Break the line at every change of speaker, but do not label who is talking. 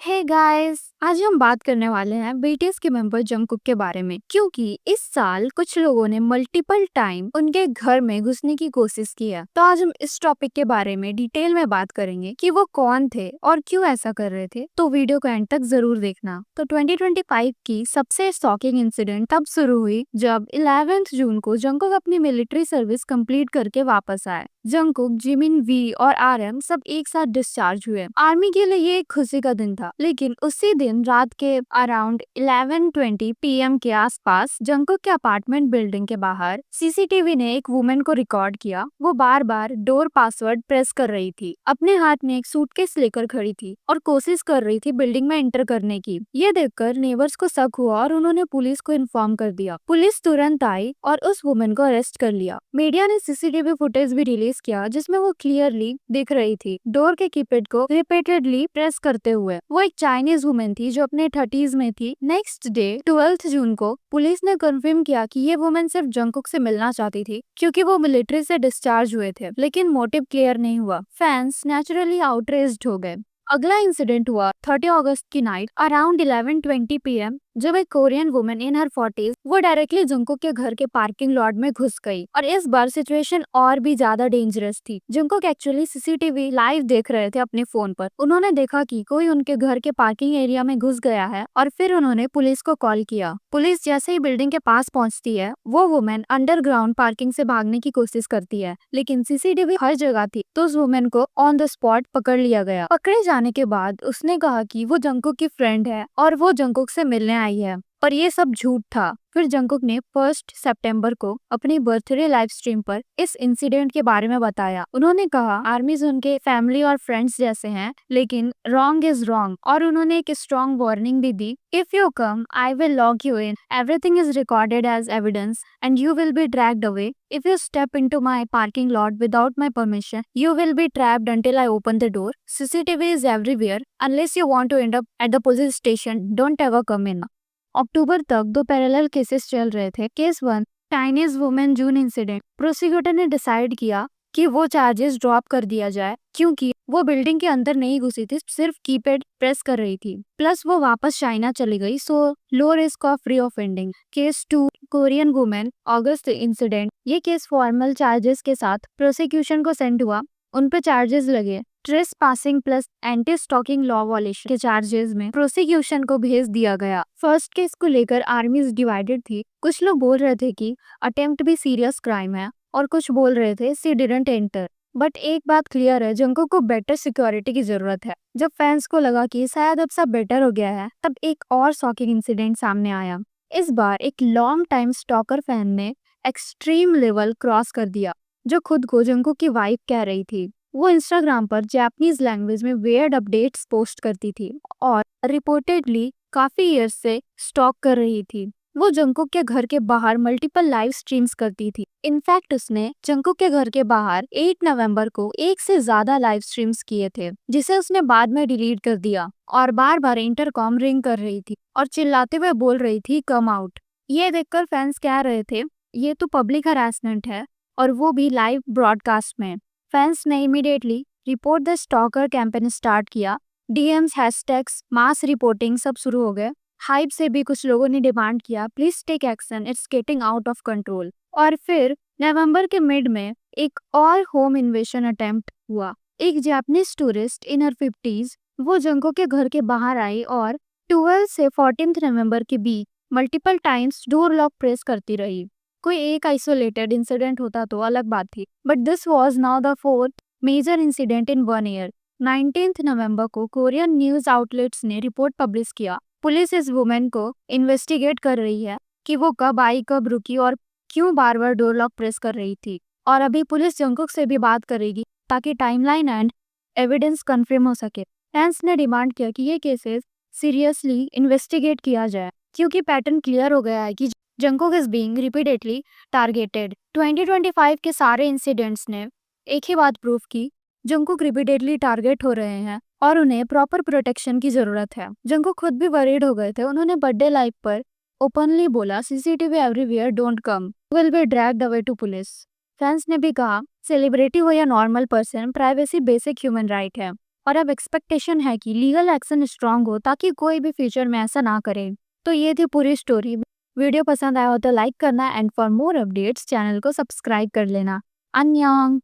Hey guys, आज हम बात करने वाले हैं बीटीएस के मेंबर जंगकुक के बारे में, क्योंकि इस साल कुछ लोगों ने मल्टीपल टाइम उनके घर में घुसने की कोशिश की है। तो आज हम इस टॉपिक के बारे में डिटेल में बात करेंगे कि वो कौन थे और क्यों ऐसा कर रहे थे। तो वीडियो को एंड तक जरूर देखना। तो 2025 की सबसे शॉकिंग इंसिडेंट तब शुरू हुई जब 11 जून को जंगकुक अपनी मिलिट्री सर्विस कंप्लीट करके वापस आए। जंगकुक, जिमिन, वी और आरएम सब एक साथ डिस्चार्ज हुए। आर्मी के लिए ये एक खुशी का दिन था, लेकिन उसी दिन रात के अराउंड 11:20 पीएम के आसपास जंगकुक के अपार्टमेंट बिल्डिंग के बाहर सीसीटीवी ने एक वुमेन को रिकॉर्ड किया। वो बार बार डोर पासवर्ड प्रेस कर रही थी, अपने हाथ में एक सूटकेस लेकर खड़ी थी और कोशिश कर रही थी बिल्डिंग में एंटर करने की। ये देखकर नेबर्स को शक हुआ और उन्होंने पुलिस को इन्फॉर्म कर दिया। पुलिस तुरंत आई और उस वुमेन को अरेस्ट कर लिया। मीडिया ने सीसीटीवी फुटेज भी रिलीज किया जिसमें वो क्लियरली दिख रही थी डोर के कीपैड को रिपीटेडली प्रेस करते हुए। वो एक चाइनीज वुमेन थी जो अपने 30s में थी। नेक्स्ट डे 12 जून को पुलिस ने कंफर्म किया कि ये वुमेन सिर्फ जंगकुक से मिलना चाहती थी क्योंकि वो मिलिट्री से डिस्चार्ज हुए थे, लेकिन मोटिव क्लियर नहीं हुआ। फैंस नेचुरली आउटरेज्ड हो गए। अगला इंसिडेंट हुआ 30 अगस्त की नाइट अराउंड 11:20 पीएम, जब एक Korean women in her 40s वो डायरेक्टली जंगकुक के घर के पार्किंग लॉट में घुस गई और इस बार सिचुएशन और भी ज्यादा डेंजरस थी। जंगकुक एक्चुअली सीसीटीवी लाइव देख रहे थे अपने फोन पर। उन्होंने देखा कि कोई उनके घर के पार्किंग एरिया में घुस गया है और फिर उन्होंने पुलिस को कॉल किया। पुलिस जैसे ही बिल्डिंग के पास पहुंचती है, वो वुमेन अंडरग्राउंड पार्किंग से भागने की कोशिश करती है, लेकिन सीसीटीवी हर जगह थी तो उस वुमेन को ऑन द स्पॉट पकड़ लिया गया। पकड़े जाने के बाद उसने कहा कि वो जंगकुक की फ्रेंड है और वो जंगकुक से मिलने आई है, पर ये सब झूठ था। फिर जंगकुक ने 1 सितंबर को अपनी बर्थडे लाइव स्ट्रीम पर इस इंसिडेंट के बारे में बताया। उन्होंने कहा आर्मीज उनके फैमिली और फ्रेंड्स जैसे हैं, लेकिन रॉन्ग इज रॉन्ग, और उन्होंने एक स्ट्रॉन्ग वार्निंग भी दी। If you come I will lock you in, everything is recorded as evidence and you will be dragged away. If you step into my parking lot without my permission, you will be trapped until I open the door. CCTV is everywhere. Unless you want to end up at the police station, don't ever come in. अक्टूबर तक 2 parallel cases चल रहे थे। Case 1, Chinese women जून incident. Prosecutor ने decide किया कि वो charges drop कर दिया जाए क्योंकि वो बिल्डिंग के अंदर नहीं घुसी थी, सिर्फ कीपैड प्रेस कर रही थी, प्लस वो वापस चाइना चली गई, so low risk of re offending. Case 2, Korean women August incident. ये केस फॉर्मल चार्जेस के साथ प्रोसिक्यूशन को सेंड हुआ। उन पे चार्जेस लगे trespassing plus anti stalking law violation के चार्जेस में प्रोसिक्यूशन को भेज दिया गया। फर्स्ट केस को लेकर आर्मीज डिवाइडेड थी। कुछ लोग बोल रहे थे कि अटेम्प्ट भी सीरियस क्राइम है और कुछ बोल रहे थे शी डिडंट एंटर। बट एक बात क्लियर है, जंगकुक को बेटर सिक्योरिटी की जरूरत है। जब फैंस को लगा कि शायद अब सब बेटर हो गया है, तब एक और शॉकिंग इंसिडेंट सामने आया। इस बार एक लॉन्ग टाइम स्टॉकर फैन ने एक्सट्रीम लेवल क्रॉस कर दिया, जो खुद को जंगकुक की वाइफ कह रही थी। वो इंस्टाग्राम पर जापानीज लैंग्वेज में वेयर्ड अपडेट्स पोस्ट करती थी और रिपोर्टेडली काफी ईयर्स से स्टॉक कर रही थी। वो जंगकुक के घर के बाहर मल्टीपल लाइव स्ट्रीम्स करती थी। इनफैक्ट उसने जंगकुक के घर के बाहर 8 नवंबर को एक से ज्यादा लाइव स्ट्रीम्स किए थे, जिसे उसने बाद में डिलीट कर दिया, और बार बार इंटरकॉम रिंग कर रही थी और चिल्लाते हुए बोल रही थी कम आउट। ये देखकर फैंस कह रहे थे ये तो पब्लिक हरासमेंट है, और वो भी लाइव ब्रॉडकास्ट में। फैंस ने immediately report the stalker campaign start किया। डीएम्स, हैशटैग्स, मास रिपोर्टिंग सब शुरू हो गए। हाइप से भी कुछ लोगों ने डिमांड किया please take action, it's getting out of control. और फिर नवंबर के मिड में एक और होम इन्वेशन अटेम्प्ट हुआ। एक Japanese tourist in her 50s वो जंगकुक के घर के बाहर आई और 12 से 14 नवंबर के बीच multiple times door lock press करती रही। कोई एक आइसोलेटेड इंसिडेंट होता तो अलग बात थी, but this was now the 4th major incident in 1 year. 19 नवंबर को कोरियन न्यूज आउटलेट्स ने रिपोर्ट पब्लिश किया। पुलिस इस वुमेन को इन्वेस्टिगेट कर रही है कि वो कब आई, कब रुकी और क्यों बार बार डोर लॉक प्रेस कर रही थी। और अभी पुलिस जंगकुक से भी बात करेगी ताकि टाइमलाइन एंड एविडेंस कंफर्म हो सके। फैंस ने डिमांड किया कि ये केसेस सीरियसली इन्वेस्टिगेट किया जाए क्योंकि पैटर्न क्लियर हो गया है कि Jungkook is being repeatedly targeted. 2025 के सारे इंसिडेंट्स ने एक ही बात प्रूव की, जंगकुक रिपीटेडली टारगेट हो रहे हैं और उन्हें प्रॉपर प्रोटेक्शन की जरूरत है। जंगकुक खुद भी वरीड हो गए थे। उन्होंने बर्थडे लाइव पर ओपनली बोला CCTV everywhere, don't come, will be dragged away to police. Fans ने भी कहा सेलिब्रिटी हो या normal person, privacy basic human right है और अब एक्सपेक्टेशन है कि लीगल एक्शन स्ट्रांग हो ताकि कोई भी फ्यूचर में ऐसा ना करे। तो ये थी पूरी स्टोरी। वीडियो पसंद आया हो तो लाइक करना and for more updates channel को सब्सक्राइब कर लेना। अन्यंग।